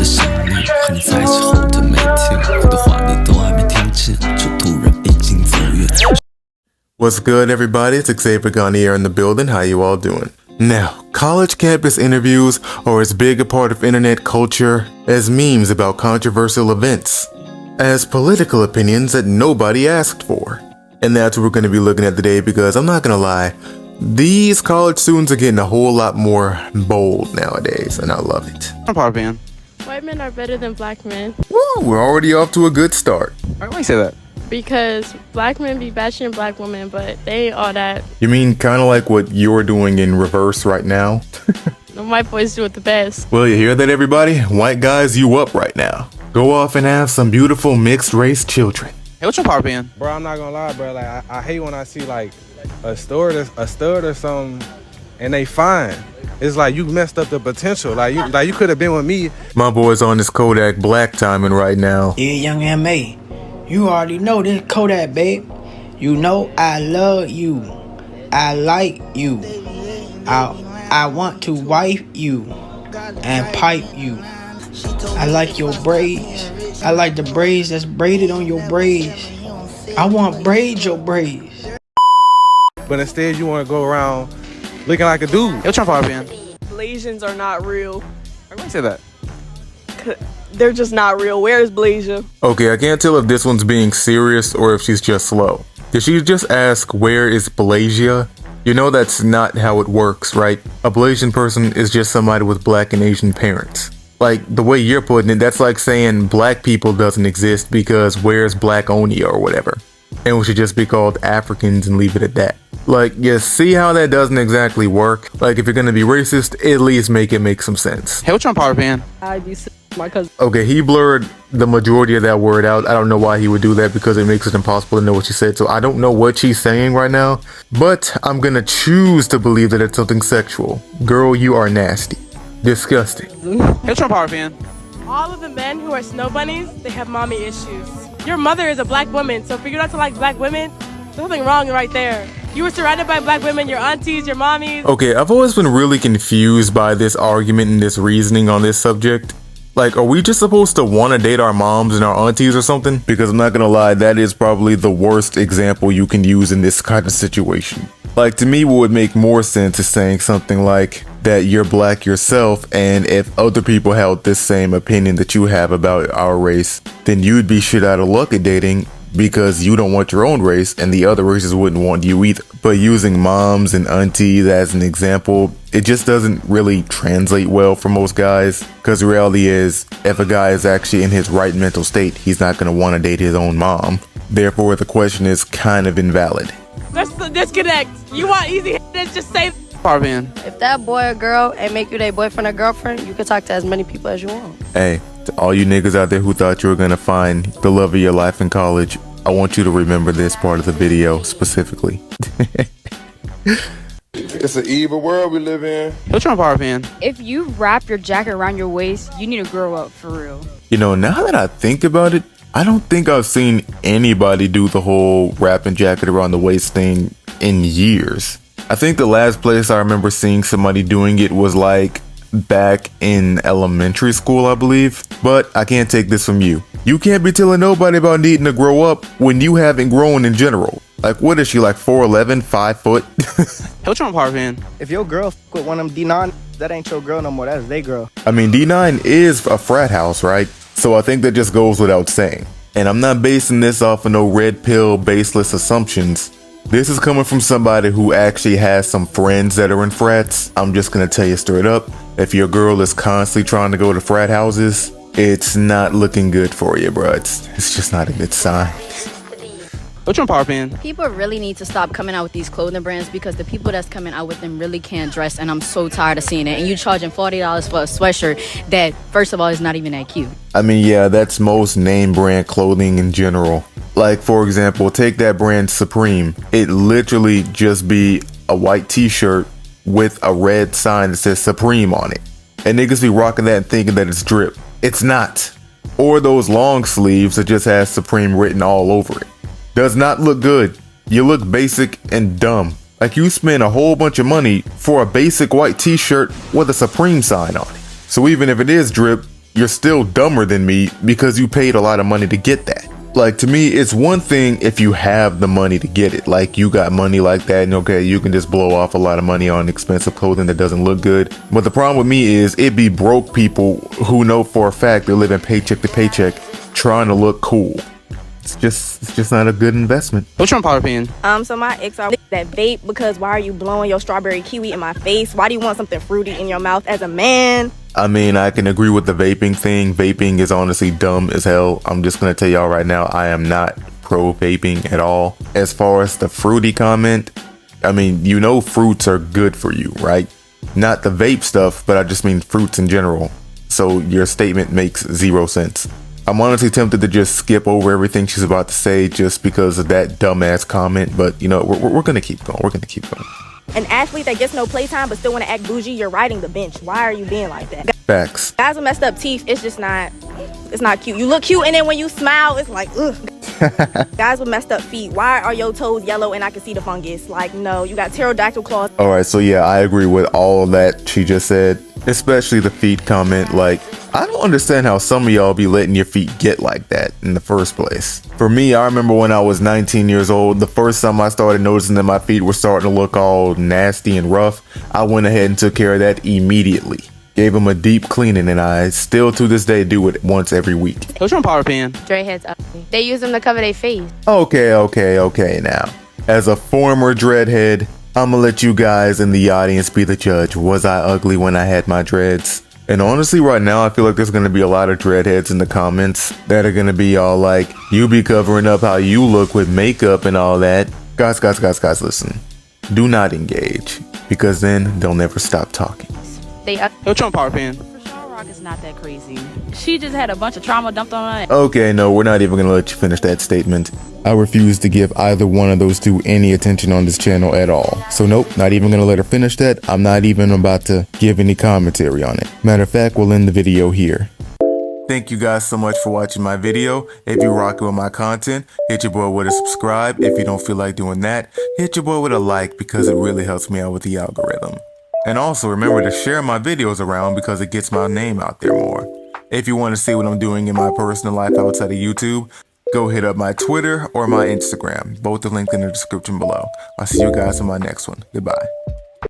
的想念和你在一起后的每天，很多话你都还没听见，就突然已经走远。 What's good, everybody? It's Xavier Garnier in the building. How you all doing? Now, college campus interviews are as big a part of internet culture as memes about controversial events, as political opinions that nobody asked for. And that's what we're going to be looking at today, because I'm not going to lie, these college students are getting a whole lot more bold nowadays, and I love it. I'm part of fan. White men are better than black men. Woo, we're already off to a good start. Why do you say that? Because black men be bashing black women, but they ain't all that. You mean kind of like what you're doing in reverse right now? The white boys do it the best. Well, you hear that, everybody? White guys, you up right now. Go off and have some beautiful mixed race children. Hey, what's your part fan? Bro, I'm not gonna lie, bro. Like, I hate when I see like a stud or something, and they fine. It's like you messed up the potential. Like you could have been with me. My boy's on this Kodak Black timing right now. Yeah, young M.A. You already know this Kodak, babe. You know I love you. I like you. I want to wife you and pipe you. I like your braids. I like the braids that's braided on your braids. I want braid your braids. But instead, you want to go around looking like a dude. Hey, what's your part fan? Blasians are not real. Why do you say that? They're just not real. Where is Blasia? Okay, I can't tell if this one's being serious or if she's just slow. Did she just ask, where is Blasian? You know that's not how it works, right? A Blasian person is just somebody with black and Asian parents. Like, the way you're putting it, that's like saying black people doesn't exist because where's Black Onia or whatever. And we should just be called Africans and leave it at that. Like, you see how that doesn't exactly work? Like, if you're gonna be racist, at least make it make some sense. Hey, what's your part fan? I be my cousin. Okay, he blurred the majority of that word out. I don't know why he would do that, because it makes it impossible to know what she said. So I don't know what she's saying right now, but I'm gonna choose to believe that it's something sexual. Girl, you are nasty. Disgusting. Hey, what's your part fan? All of the men who are snow bunnies, they have mommy issues. Your mother is a black woman, so for you not to like black women, there's something wrong right there. You were surrounded by black women, your aunties, your mommies. Okay, I've always been really confused by this argument and this reasoning on this subject. Like, are we just supposed to want to date our moms and our aunties or something? Because I'm not gonna lie, that is probably the worst example you can use in this kind of situation. Like, to me, what would make more sense is saying something like that you're black yourself, and if other people held this same opinion that you have about our race, then you'd be shit out of luck at dating because you don't want your own race and the other races wouldn't want you either. But using moms and aunties as an example, it just doesn't really translate well for most guys, because the reality is, if a guy is actually in his right mental state, he's not going to want to date his own mom. Therefore, the question is kind of invalid. That's the disconnect. You want easy hits, just say. Part fan. If that boy or girl ain't make you their boyfriend or girlfriend, you can talk to as many people as you want. Hey, to all you niggas out there who thought you were going to find the love of your life in college, I want you to remember this part of the video specifically. It's an evil world we live in. Hey, what's your part fan? If you wrap your jacket around your waist, you need to grow up for real. You know, now that I think about it, I don't think I've seen anybody do the whole wrapping jacket around the waist thing in years. I think the last place I remember seeing somebody doing it was like back in elementary school, I believe. But I can't take this from you. You can't be telling nobody about needing to grow up when you haven't grown in general. Like, what is she, like 4'11", 5 foot? Hey, what's your part fan? If your girl with one of them D9, that ain't your girl no more. That's they girl. I mean, D9 is a frat house, right? So I think that just goes without saying. And I'm not basing this off of no red pill baseless assumptions. This is coming from somebody who actually has some friends that are in frats. I'm just gonna tell you straight up, if your girl is constantly trying to go to frat houses, it's not looking good for you, bro. It's just not a good sign. What's your part fan? People really need to stop coming out with these clothing brands, because the people that's coming out with them really can't dress, and I'm so tired of seeing it. And you charging $40 for a sweatshirt that, first of all, is not even that cute. I mean, yeah, that's most name brand clothing in general. Like, for example, take that brand Supreme. It literally just be a white t-shirt with a red sign that says Supreme on it. And niggas be rocking that and thinking that it's drip. It's not. Or those long sleeves that just has Supreme written all over it. Does not look good. You look basic and dumb. Like, you spend a whole bunch of money for a basic white t-shirt with a Supreme sign on it. So even if it is drip, you're still dumber than me because you paid a lot of money to get that. Like, to me, it's one thing if you have the money to get it. Like, you got money like that, and okay, you can just blow off a lot of money on expensive clothing that doesn't look good. But the problem with me is it be broke people who know for a fact they're living paycheck to paycheck trying to look cool. It's just not a good investment. What's your unpopular opinion? So my ex are that vape because why are you blowing your strawberry kiwi in my face? Why do you want something fruity in your mouth as a man? I mean, I can agree with the vaping thing. Vaping is honestly dumb as hell. I'm just gonna tell y'all right now, I am not pro vaping at all. As far as the fruity comment, I mean, you know fruits are good for you, right? Not the vape stuff, but I just mean fruits in general. So your statement makes zero sense. I'm honestly tempted to just skip over everything she's about to say just because of that dumbass comment, but you know, we're gonna keep going. We're gonna keep going. An athlete that gets no playtime but still want to act bougie, you're riding the bench. Why are you being like that? Facts. Guys with messed up teeth, it's just not, it's not cute. You look cute and then when you smile, it's like, ugh. Guys with messed up feet, why are your toes yellow and I can see the fungus? Like, no, you got pterodactyl claws. All right, so yeah, I agree with all that she just said, especially the feet comment. Like, I don't understand how some of y'all be letting your feet get like that in the first place. For me, I remember when I was 19 years old, the first time I started noticing that my feet were starting to look all nasty and rough, I went ahead and took care of that immediately. Gave them a deep cleaning, and I still to this day do it once every week. What's your unpopular opinion? Dreadheads ugly. They use them to cover their face. Okay now. As a former dreadhead, I'ma let you guys in the audience be the judge. Was I ugly when I had my dreads? And honestly, right now, I feel like there's gonna be a lot of dreadheads in the comments that are gonna be all like, you be covering up how you look with makeup and all that. Guys, listen. Do not engage, because then they'll never stop talking. What's your unpopular opinion? Rashawn Rock is not that crazy. She just had a bunch of trauma dumped on her. Okay, no, we're not even gonna let you finish that statement. I refuse to give either one of those two any attention on this channel at all. So nope, not even gonna let her finish that. I'm not even about to give any commentary on it. Matter of fact, we'll end the video here. Thank you guys so much for watching my video. If you're rocking with my content, hit your boy with a subscribe. If you don't feel like doing that, hit your boy with a like because it really helps me out with the algorithm. And also remember to share my videos around because it gets my name out there more. If you want to see what I'm doing in my personal life outside of YouTube, go hit up my Twitter or my Instagram. Both are linked in the description below. I'll see you guys in my next one. Goodbye.